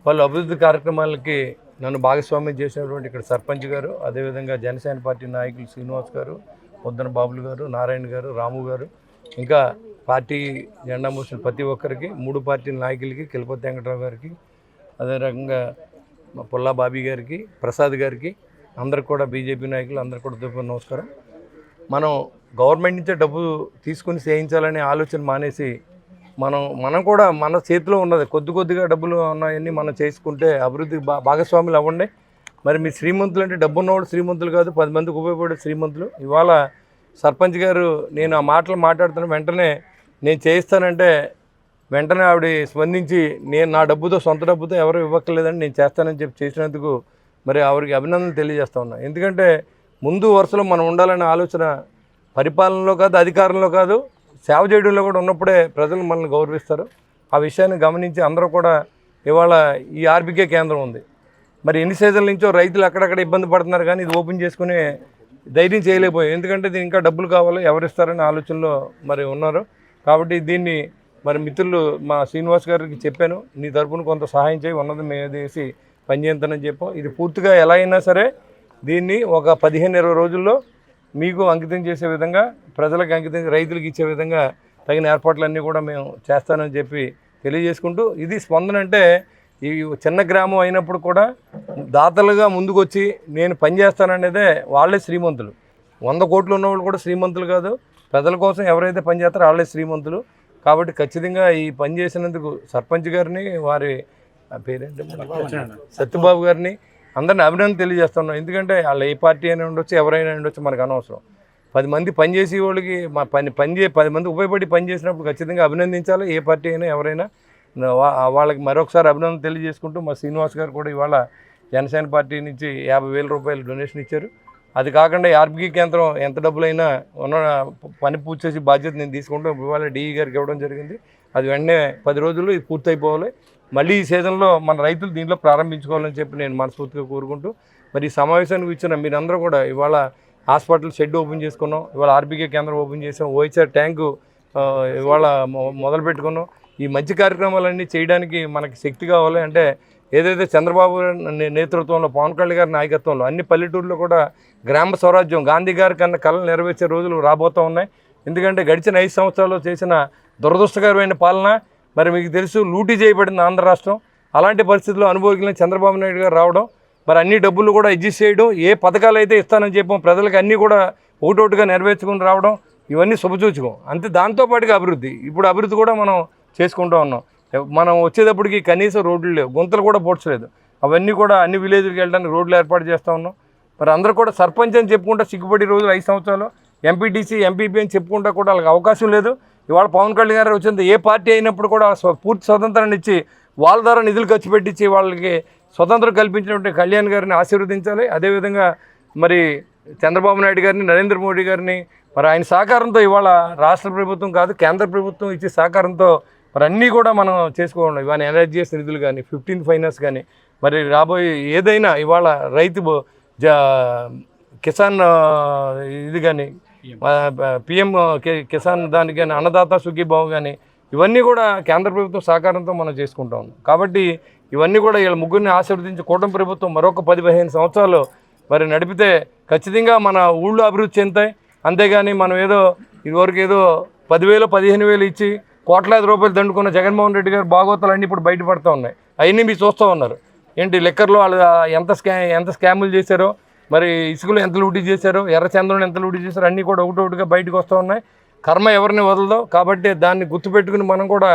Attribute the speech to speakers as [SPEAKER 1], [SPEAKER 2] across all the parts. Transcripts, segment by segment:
[SPEAKER 1] పలు అభివృద్ధి కార్యక్రమాలకి నన్ను భాగస్వామ్యం చేసినటువంటి ఇక్కడ సర్పంచ్ గారు, అదేవిధంగా జనసేన పార్టీ నాయకులు శ్రీనివాస్ గారు, ముద్దన బాబులు గారు, నారాయణ గారు, రాము గారు, ఇంకా పార్టీ జెండా మోసిన ప్రతి ఒక్కరికి, 3 పార్టీల నాయకులకి, కిలపతి వెంకటరావు గారికి, అదే రకంగా పుల్లా బాబీ గారికి, ప్రసాద్ గారికి, అందరికి కూడా బీజేపీ నాయకులు అందరికి కూడా నమస్కారం. మనం గవర్నమెంట్ నుంచే డబ్బు తీసుకుని చేయించాలనే ఆలోచన మానేసి మనం కూడా మన చేతిలో ఉన్నది కొద్దిగా డబ్బులు ఉన్నాయన్నీ మనం చేసుకుంటే అభివృద్ధి భాగస్వాములు అవ్వండి. మరి మీ శ్రీమంతులు అంటే డబ్బు ఉన్నవాడు శ్రీమంతులు కాదు, 10 మందికి ఉపయోగపడే శ్రీమంతులు. ఇవాళ సర్పంచ్ గారు నేను ఆ మాటలు మాట్లాడుతున్న వెంటనే నేను చేయిస్తానంటే వెంటనే ఆవిడ స్పందించి నేను నా డబ్బుతో సొంత డబ్బుతో ఎవరు ఇవ్వక్కర్లేదని నేను చేస్తానని చెప్పి చేసినందుకు మరి ఆవిడకి అభినందనలు తెలియజేస్తా ఉన్నా. ఎందుకంటే ముందు వరుసలో మనం ఉండాలనే ఆలోచన పరిపాలనలో కాదు, అధికారంలో కాదు, సేవ చేయడంలో కూడా ఉన్నప్పుడే ప్రజలు మనల్ని గౌరవిస్తారు. ఆ విషయాన్ని గమనించి అందరూ కూడా ఇవాళ ఈ ఆర్బీకే కేంద్రం ఉంది. మరి ఎన్ని సీజన్ల నుంచో రైతులు అక్కడక్కడ ఇబ్బంది పడుతున్నారు, కానీ ఇది ఓపెన్ చేసుకుని ధైర్యం చేయలేకపోయాం. ఎందుకంటే దీనికి ఇంకా డబ్బులు కావాలి, ఎవరిస్తారనే ఆలోచనలో మరి ఉన్నారు. కాబట్టి దీన్ని మరి మిత్రులు మా శ్రీనివాస్ గారికి చెప్పాను, నీ తరపున కొంత సహాయం చేయి, ఉన్నది మేదేసి పనిచేస్తానని చెప్పాం. ఇది పూర్తిగా ఎలా అయినా సరే దీన్ని ఒక 15-20 రోజుల్లో మీకు అంకితం చేసే విధంగా, ప్రజలకు అంకితం, రైతులకు ఇచ్చే విధంగా తగిన ఏర్పాట్లన్నీ కూడా మేము చేస్తానని చెప్పి తెలియజేసుకుంటూ, ఇది స్పందన అంటే ఈ చిన్న గ్రామం అయినప్పుడు కూడా దాతలుగా ముందుకొచ్చి నేను పనిచేస్తాననేదే వాళ్ళే శ్రీమంతులు. 100 కోట్లు ఉన్నవాళ్ళు కూడా శ్రీమంతులు కాదు, ప్రజల కోసం ఎవరైతే పనిచేస్తారో వాళ్ళే శ్రీమంతులు. కాబట్టి ఖచ్చితంగా ఈ పని చేసినందుకు సర్పంచ్ గారిని, వారి పేరేంటి సత్యబాబు గారిని, అందరిని అభినందన తెలియజేస్తున్నాం. ఎందుకంటే వాళ్ళు ఏ పార్టీ అయినా ఉండొచ్చు, ఎవరైనా ఉండొచ్చు, మనకు అనవసరం. 10 మంది పనిచేసే వాళ్ళకి 10 మంది ఉపయోగపడి పనిచేసినప్పుడు ఖచ్చితంగా అభినందించాలి, ఏ పార్టీ అయినా ఎవరైనా. వాళ్ళకి మరొకసారి అభినందన తెలియజేసుకుంటూ మా శ్రీనివాస్ గారు కూడా ఇవాళ జనసేన పార్టీ నుంచి 50,000 రూపాయలు డొనేషన్ ఇచ్చారు. అది కాకుండా ఆర్బీకే కేంద్రం ఎంత డబ్బులైనా ఉన్న పని పూర్తి చేసి బాధ్యత నేను తీసుకుంటూ ఇవాళ డిఈ గారికి ఇవ్వడం జరిగింది. అది వెంటనే 10 రోజుల్లో ఇది పూర్తయిపోవాలి. మళ్ళీ ఈ సీజన్లో మన రైతులు దీంట్లో ప్రారంభించుకోవాలని చెప్పి నేను మనస్ఫూర్తిగా కోరుకుంటూ, మరి ఈ సమావేశానికి ఇచ్చిన మీరందరూ కూడా ఇవాళ హాస్పిటల్ షెడ్ ఓపెన్ చేసుకున్నాం, ఇవాళ ఆర్బీకే కేంద్రం ఓపెన్ చేసాం, ఓహెచ్ఆర్ ట్యాంకు ఇవాళ మొదలు పెట్టుకున్నాం. ఈ మంచి కార్యక్రమాలన్నీ చేయడానికి మనకి శక్తి కావాలి. అంటే ఏదైతే చంద్రబాబు నేతృత్వంలో, పవన్ కళ్యాణ్ గారి నాయకత్వంలో అన్ని పల్లెటూరులో కూడా గ్రామ స్వరాజ్యం, గాంధీ గారి కన్నా కళలు నెరవేర్చే రోజులు రాబోతూ ఉన్నాయి. ఎందుకంటే గడిచిన 5 సంవత్సరాల్లో చేసిన దురదృష్టకరమైన పాలన, మరి మీకు తెలుసు లూటీ చేయబడింది ఆంధ్ర రాష్ట్రం. అలాంటి పరిస్థితుల్లో అనుభవించిన చంద్రబాబు నాయుడు గారు రావడం, మరి అన్ని డబ్బులు కూడా అడ్జస్ట్ చేయడం, ఏ పథకాలు అయితే ఇస్తానని చెప్పాం ప్రజలకు అన్నీ కూడా ఒకటొకటిగా నెరవేర్చుకుని రావడం, ఇవన్నీ శుభసూచకం. అంతే దాంతోపాటుగా అభివృద్ధి, ఇప్పుడు అభివృద్ధి కూడా మనం చేసుకుంటూ ఉన్నాం. మనం వచ్చేటప్పటికి కనీసం రోడ్లు లేవు, గుంతలు కూడా పోడ్చలేదు. అవన్నీ కూడా అన్ని విలేజ్కి వెళ్ళడానికి రోడ్లు ఏర్పాటు చేస్తూ ఉన్నాం. మరి అందరూ కూడా సర్పంచ్ అని చెప్పుకుంటా సిగ్గుపడి రోజులు 5 సంవత్సరాలు, ఎంపీటీసీ ఎంపీపీ అని చెప్పుకుంటా కూడా వాళ్ళకి అవకాశం లేదు. ఇవాళ పవన్ కళ్యాణ్ గారు వచ్చింది ఏ పార్టీ అయినప్పుడు కూడా పూర్తి స్వతంత్రాన్ని ఇచ్చి వాళ్ళ ద్వారా నిధులు ఖర్చు పెట్టించి వాళ్ళకి స్వతంత్రం కల్పించినటువంటి కళ్యాణ్ గారిని ఆశీర్వదించాలి. అదేవిధంగా మరి చంద్రబాబు నాయుడు గారిని, నరేంద్ర మోడీ గారిని, మరి ఆయన సహకారంతో ఇవాళ రాష్ట్ర ప్రభుత్వం కాదు కేంద్ర ప్రభుత్వం ఇచ్చే సహకారంతో మరి అన్నీ కూడా మనం చేసుకోవాలి. ఇవాళ ఎనర్జీఎస్ నిధులు కానీ, 15th ఫైనాన్స్ కానీ, మరి రాబోయే ఏదైనా ఇవాళ రైతు కిసాన్ ఇది కానీ, పిఎం కిసాన్ దానికి కానీ, అన్నదాత సుఖీభావ కానీ, ఇవన్నీ కూడా కేంద్ర ప్రభుత్వం సహకారంతో మనం చేసుకుంటా ఉన్నాం. కాబట్టి ఇవన్నీ కూడా వీళ్ళ ముగ్గురిని ఆశీర్వదించి కూటమి ప్రభుత్వం మరొక 10-15 సంవత్సరాలు మరి నడిపితే ఖచ్చితంగా మన ఊళ్ళో అభివృద్ధి చెందుతాయి. అంతేగాని మనం ఏదో ఇదివరకు ఏదో 10,000 15,000 ఇచ్చి కోట్లాది రూపాయలు దండుకున్న జగన్మోహన్ రెడ్డి గారు భాగవతాలు అన్నీ ఇప్పుడు బయటపడుతూ ఉన్నాయి. అవన్నీ మీరు చూస్తూ ఉన్నారు. ఏంటి లెక్కర్లో వాళ్ళు ఎంత స్కాములు చేశారో, మరి ఇసుకలు ఎంత లూటీ చేశారో, ఎర్రచంద్రుని ఎంత లూటీ చేశారో అన్నీ కూడా ఒకటొకటిగా బయటకు వస్తూ ఉన్నాయి. కర్మ ఎవరిని వదలదో. కాబట్టి దాన్ని గుర్తుపెట్టుకుని మనం కూడా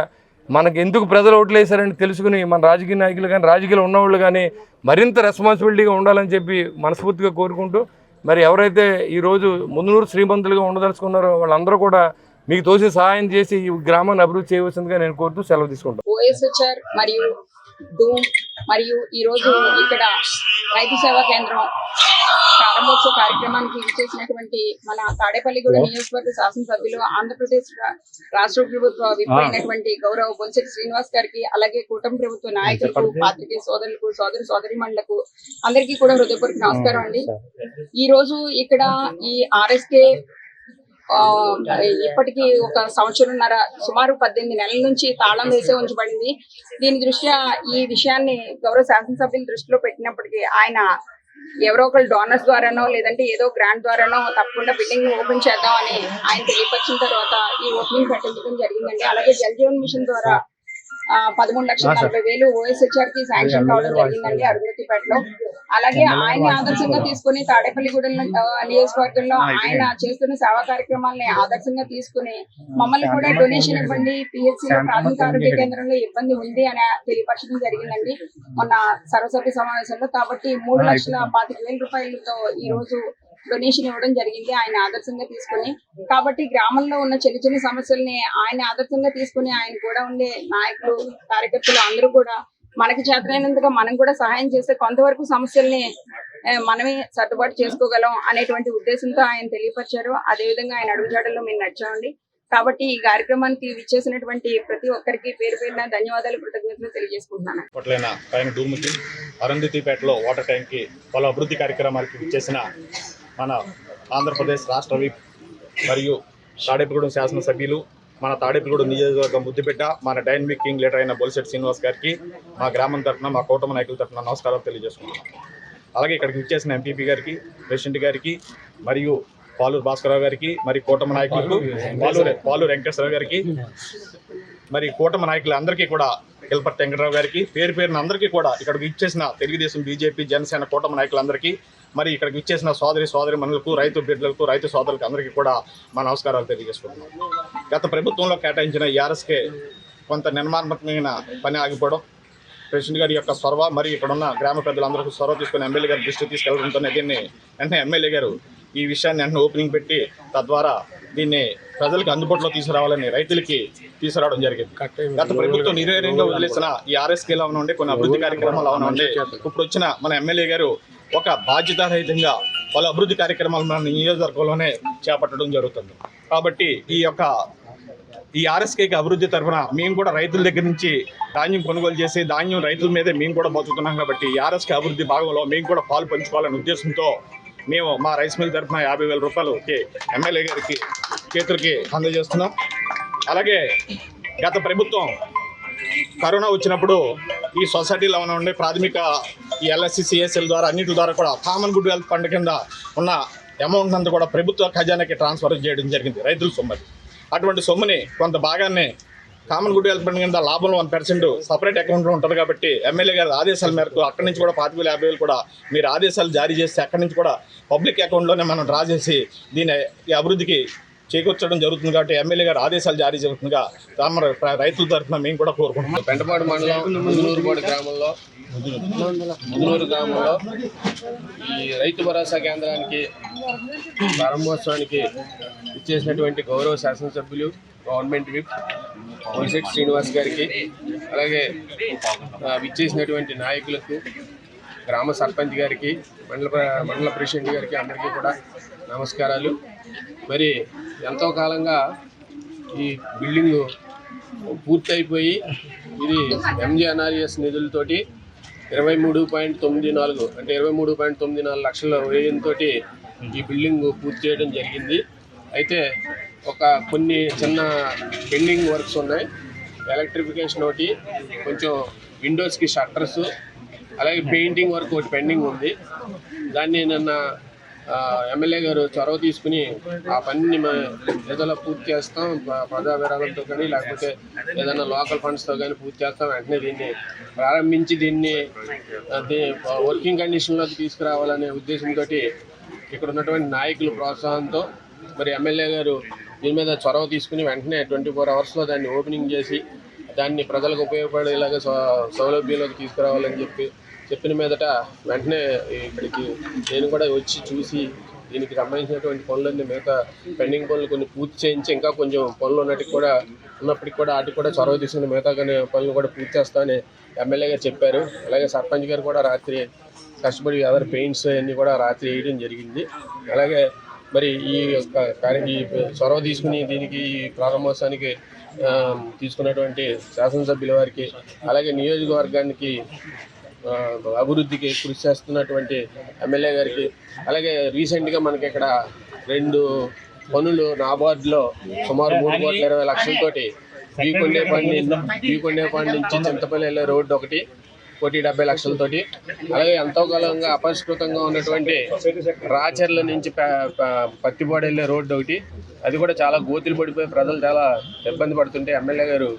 [SPEAKER 1] మనకు ఎందుకు ప్రజలు ఓట్లు వేశారని తెలుసుకుని మన రాజకీయ నాయకులు కానీ, రాజకీయాలు ఉన్నవాళ్ళు కానీ మరింత రెస్పాన్సిబిలిటీగా ఉండాలని చెప్పి మనస్ఫూర్తిగా కోరుకుంటూ, మరి ఎవరైతే ఈరోజు ముందునూరు శ్రీమంతులుగా ఉండదలుచుకున్నారో వాళ్ళందరూ కూడా మీకు తోసి సహాయం చేసి ఈ గ్రామాన్ని అభివృద్ధి చేయవలసిందిగా నేను కోరుతూ సెలవు తీసుకుంటాను.
[SPEAKER 2] ఓఎస్హెచ్ఆర్ మరియు డూమ్ మరియు ఈరోజు ఇక్కడ రైతు సేవా కేంద్రం ప్రారంభోత్సవ కార్యక్రమానికి ఇచ్చేసినటువంటి మన తాడేపల్లిగూడ నియోజకవర్గ శాసనసభ్యులు, ఆంధ్రప్రదేశ్ రాష్ట్ర ప్రభుత్వ విప్ అయినటువంటి గౌరవ బొంశెట్టి శ్రీనివాస్ గారికి, అలాగే కూటమి ప్రభుత్వ నాయకులకు, పాత్రికేయ సోదరులకు, సోదరిమణులకు అందరికీ కూడా హృదయపూర్వక నమస్కారం అండి. ఈ రోజు ఇక్కడ ఈ ఆర్ఎస్కే ఇప్పటికీ ఒక సంవత్సరంన్నర సుమారు 18 నెలల నుంచి తాళం వేసే ఉంచబడింది. దీని దృష్ట్యా ఈ విషయాన్ని గౌరవ శాసనసభ్యుల దృష్టిలో పెట్టినప్పటికీ ఆయన ఎవరో ఒకరు డోనర్స్ ద్వారానో లేదంటే ఏదో గ్రాంట్ ద్వారానో తప్పకుండా బిల్డింగ్ ఓపెన్ చేద్దామని ఆయన తెలియపరిచిన తర్వాత ఈ ఓపెనింగ్ పెట్టించడం జరిగిందండి. అలాగే జల్ జీవన్ మిషన్ ద్వారా 13,40,000 OSHR కి శాంక్షన్ కావడం జరిగిందండి అరుంధతిపేటలో. అలాగే ఆయన ఆదర్శంగా తీసుకుని తాడేపల్లిగూడెం నియోజకవర్గంలో ఆయన చేస్తున్న సేవా కార్యక్రమాలని ఆదర్శంగా తీసుకుని మమ్మల్ని కూడా డొనేషన్ ఇవ్వండి, పిహెచ్సిలో ప్రాథమిక ఆరోగ్య కేంద్రంలో ఇబ్బంది ఉంది అని తెలియపరచడం జరిగిందండి మొన్న సర్వసభ్య సమావేశంలో. కాబట్టి 3,25,000 రూపాయలతో ఈ రోజు డొనేషన్ ఇవ్వడం జరిగింది ఆయన ఆదర్శంగా తీసుకుని. కాబట్టి గ్రామంలో ఉన్న చిన్న చిన్న సమస్యల్ని ఆయన ఆదర్శంగా తీసుకుని ఆయన కూడా ఉండే నాయకులు కార్యకర్తలు అందరూ కూడా మనకి చేతనైనందుగా మనం కూడా సహాయం చేస్తే కొంతవరకు సమస్యల్ని మనమే సర్దుబాటు చేసుకోగలం అనేటువంటి ఉద్దేశంతో ఆయన తెలియపరిచారు. అదేవిధంగా ఆయన అడుగుజాడల్లో మేము నడిచామండి. కాబట్టి ఈ కార్యక్రమానికి విచ్చేసినటువంటి ప్రతి ఒక్కరికి పేరు పేరున ధన్యవాదాలు, కృతజ్ఞతలు తెలియజేసుకుంటున్నాను.
[SPEAKER 3] పైన డూముకి అరుంధతిపేటలో వాటర్ ట్యాంక్కి పలు అభివృద్ధి కార్యక్రమాలకి విచ్చేసిన మన ఆంధ్రప్రదేశ్ రాష్ట్ర విప్ మరియు తాడేపల్లిగూడెం శాసనసభ్యులు, మన తాడేపల్లిగూడెం నియోజకవర్గం ముద్దుబిడ్డ, మన డైనమిక్ కింగ్ లీడర్ అయిన బొలిశెట్టి శ్రీనివాస్ గారికి మా గ్రామం తరఫున, మా కూటమి నాయకుల తరఫున నమస్కారాలు తెలియజేసుకుంటున్నాం. అలాగే ఇక్కడికి విచ్చేసిన ఎంపీపీ గారికి, ప్రెసిడెంట్ గారికి, మరియు పాలూరు భాస్కరరావు గారికి, మరి కూటమి నాయకులకు పాలూరు వెంకటేశ్వరరావు గారికి, మరి కూటమి నాయకులు అందరికీ కూడా, కిల్పర్తి వెంకటరావు గారికి, పేరు పేరున అందరికీ కూడా, ఇక్కడికి ఇచ్చేసిన తెలుగుదేశం, బీజేపీ, జనసేన కూటమి నాయకులందరికీ, మరి ఇక్కడికి ఇచ్చేసిన సోదరి మనులకు, రైతు బిడ్డలకు, రైతు సోదరులకు అందరికీ కూడా మా నమస్కారాలు తెలియజేసుకుంటున్నాం. గత ప్రభుత్వంలో కేటాయించిన ఈఆర్ఎస్కే కొంత నిర్మాణాత్మకమైన పని ఆగిపోవడం, ప్రెసిడెంట్ గారి యొక్క చొరవ, మరి ఇక్కడున్న గ్రామ పెద్దలందరికీ చొరవ తీసుకుని ఎమ్మెల్యే గారి దృష్టి తీసుకెళ్లడంతోనే దీన్ని వెంటనే ఎమ్మెల్యే గారు ఈ విషయాన్ని వెంటనే ఓపెనింగ్ పెట్టి తద్వారా దీన్ని ప్రజలకు అందుబాటులో తీసుకురావాలని రైతులకి తీసుకురావడం జరిగింది. గత ప్రభుత్వం నిర్వీర్యంగా వదిలేసిన ఈ ఆర్ఎస్కేలో ఉండే కొన్ని అభివృద్ధి కార్యక్రమాలు అవునండి ఇప్పుడు వచ్చిన మన ఎమ్మెల్యే గారు ఒక బాధ్యతారహితంగా పలు అభివృద్ధి కార్యక్రమాలు మన నియోజకవర్గంలోనే చేపట్టడం జరుగుతుంది. కాబట్టి ఈ ఆర్ఎస్కేకి అభివృద్ధి తరఫున మేము కూడా రైతుల దగ్గర నుంచి ధాన్యం కొనుగోలు చేసి ధాన్యం రైతుల మీదే మేము కూడా బతుకుతున్నాం. కాబట్టి ఈ ఆర్ఎస్కే అభివృద్ధి భాగంలో మేము కూడా పాలు పంచుకోవాలనే ఉద్దేశంతో మేము మా రైస్ మిల్ తరఫున 50,000 రూపాయలకి ఎమ్మెల్యే గారికి చేతులకి అందజేస్తున్నాం. అలాగే గత ప్రభుత్వం కరోనా వచ్చినప్పుడు ఈ సొసైటీలో ఉండే ప్రాథమిక ఈ ఎల్ఎస్సి సిఎస్ఎల్ ద్వారా అన్నింటి ద్వారా కూడా కామన్ గుడ్ హెల్త్ ఫండ్ కింద ఉన్న అమౌంట్ అంతా కూడా ప్రభుత్వ ఖజానాకి ట్రాన్స్ఫర్ చేయడం జరిగింది. రైతుల సొమ్ముది. అటువంటి సొమ్ముని కొంత భాగాన్ని కామన్ గుడ్ హెల్త్ ఫండ్ కింద లాభంలో 1% సపరేట్ అకౌంట్లో ఉంటుంది. కాబట్టి ఎమ్మెల్యే గారి ఆదేశాల మేరకు అక్కడి నుంచి కూడా 45,000 కూడా మీరు ఆదేశాలు జారీ చేస్తే అక్కడి నుంచి కూడా పబ్లిక్ అకౌంట్లోనే మనం డ్రా చేసి దీని ఈ అభివృద్ధికి చేకూర్చడం జరుగుతుంది. కాబట్టి ఎమ్మెల్యే గారు ఆదేశాలు జారీ చేస్తుందిగా రైతుల తరఫున మేము కూడా కోరుకుంటున్నాం.
[SPEAKER 4] పెంటపాడు మండలం ముదునూరు గ్రామంలో ఈ రైతు భరోసా కేంద్రానికి ప్రారంభోత్సవానికి ఇచ్చేసినటువంటి గౌరవ శాసనసభ్యులు, గవర్నమెంట్ విప్ బొలిశెట్టి శ్రీనివాస్ గారికి, అలాగే విచ్చేసినటువంటి నాయకులకు, గ్రామ సర్పంచ్ గారికి, మండల ప్రెసిడెంట్ గారికి అందరికీ కూడా నమస్కారాలు. మరి ఎంతో కాలంగా ఈ బిల్డింగు పూర్తయిపోయి ఇది ఎంజీఎన్ఆర్ఈఎస్ నిధులతోటి 23.94 అంటే 23.94 లక్షల వ్యయంతో ఈ బిల్డింగ్ పూర్తి చేయడం జరిగింది. అయితే కొన్ని చిన్న పెండింగ్ వర్క్స్ ఉన్నాయి. ఎలక్ట్రిఫికేషన్ ఒకటి, కొంచెం విండోస్కి షట్టర్స్, అలాగే పెయింటింగ్ వర్క్ ఒకటి పెండింగ్ ఉంది. దాన్ని నిన్న ఎమ్మెల్యే గారు చొరవ తీసుకుని ఆ పనిని ఏదైనా పూర్తి చేస్తాం, ప్రజా విరాళంతో కానీ లేకపోతే ఏదైనా లోకల్ ఫండ్స్తో కానీ పూర్తి చేస్తాం. వెంటనే దీన్ని ప్రారంభించి దీన్ని వర్కింగ్ కండిషన్లోకి తీసుకురావాలనే ఉద్దేశంతో ఇక్కడ ఉన్నటువంటి నాయకుల ప్రోత్సాహంతో మరి ఎమ్మెల్యే గారు దీని మీద చొరవ తీసుకుని వెంటనే 24 అవర్స్లో దాన్ని ఓపెనింగ్ చేసి దాన్ని ప్రజలకు ఉపయోగపడేలాగా సౌలభ్యంలోకి తీసుకురావాలని చెప్పిన మీదట వెంటనే ఇక్కడికి నేను కూడా వచ్చి చూసి దీనికి సంబంధించినటువంటి పనులన్నీ మిగతా పెండింగ్ పనులు కొన్ని పూర్తి చేయించి ఇంకా కొంచెం పనులు ఉన్నప్పటికీ కూడా వాటికి కూడా చొరవ తీసుకుని మిగతా కానీ పనులు కూడా పూర్తి చేస్తామని ఎమ్మెల్యే గారు చెప్పారు. అలాగే సర్పంచ్ గారు కూడా రాత్రి కష్టపడి అదర్ పెయింట్స్ అన్నీ కూడా రాత్రి వేయడం జరిగింది. అలాగే మరి ఈ చొరవ తీసుకుని దీనికి ప్రారంభోత్సవానికి తీసుకున్నటువంటి శాసనసభ్యుల వారికి, అలాగే నియోజకవర్గానికి అభివృద్ధికి కృషి చేస్తున్నటువంటి ఎమ్మెల్యే గారికి, అలాగే రీసెంట్గా మనకి ఇక్కడ 2 పనులు నాబార్డులో సుమారు 3,20,00,000తోటి బీకొండేపాడు నుంచి చింతపల్లి వెళ్ళే రోడ్డు ఒకటి 1,70,00,000తోటి, అలాగే ఎంతో కాలంగా అపరిష్కృతంగా ఉన్నటువంటి రాచర్ల నుంచి పత్తిపాడు వెళ్ళే రోడ్డు ఒకటి, అది కూడా చాలా గోతులు పడిపోయి ప్రజలు చాలా ఇబ్బంది పడుతుంటే ఎమ్మెల్యే గారు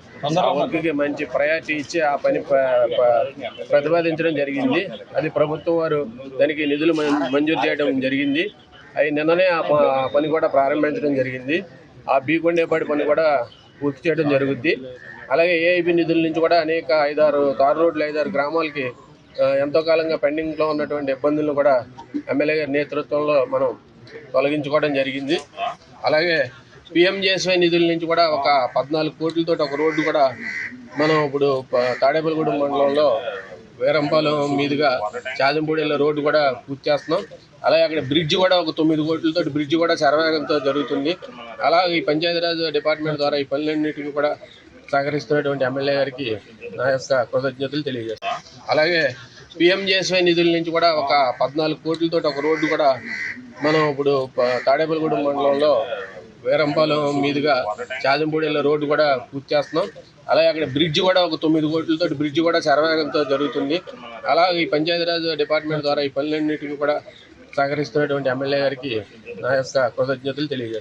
[SPEAKER 4] ఆ వర్క్కి మంచి ప్రయారిటీ ఇచ్చి ఆ పని ప్రతిపాదించడం జరిగింది. అది ప్రభుత్వం వారు దానికి నిధులు మంజూరు చేయడం జరిగింది. అవి నిన్ననే ఆ పని కూడా ప్రారంభించడం జరిగింది. ఆ బీకొండేపాడు పని కూడా పూర్తి చేయడం జరుగుద్ది. అలాగే ఏఐబి నిధుల నుంచి కూడా అనేక 5-6 తారు రోడ్లు 5-6 గ్రామాలకి ఎంతో కాలంగా పెండింగ్లో ఉన్నటువంటి ఇబ్బందులను కూడా ఎమ్మెల్యే గారి నేతృత్వంలో మనం తొలగించుకోవడం జరిగింది. అలాగే పిఎంజేఎస్వై నిధుల నుంచి కూడా ఒక 14 కోట్లతో ఒక రోడ్డు కూడా మనం ఇప్పుడు తాడేపల్లిగూడెం మండలంలో వీరంపాలెం మీదుగా చాదంపూడిలో రోడ్డు కూడా పూర్తి చేస్తున్నాం. అలాగే అక్కడ బ్రిడ్జ్ కూడా ఒక 9 కోట్లతో బ్రిడ్జ్ కూడా శరవేగంతో జరుగుతుంది. అలాగే ఈ పంచాయతీరాజ్ డిపార్ట్మెంట్ ద్వారా ఈ పనులన్నిటికీ కూడా సహకరిస్తున్నటువంటి ఎమ్మెల్యే గారికి నా యొక్క కృతజ్ఞతలు తెలియజేస్తాను. అలాగే పిఎంజేఎస్వై నిధుల నుంచి కూడా ఒక 14 కోట్లతో ఒక రోడ్డు కూడా మనం ఇప్పుడు తాడేపల్లిగూడెం మండలంలో వీరంపాలెం మీదుగా చాదంపూడిలో రోడ్డు కూడా పూర్తి చేస్తున్నాం. అలాగే అక్కడ బ్రిడ్జ్ కూడా ఒక 9 కోట్లతో బ్రిడ్జ్ కూడా శరవేగంతో జరుగుతుంది. అలాగే ఈ పంచాయతీరాజ్ డిపార్ట్మెంట్ ద్వారా ఈ పనులన్నిటికీ కూడా సహకరిస్తున్నటువంటి ఎమ్మెల్యే గారికి నా యొక్క కృతజ్ఞతలు తెలియజేస్తాను.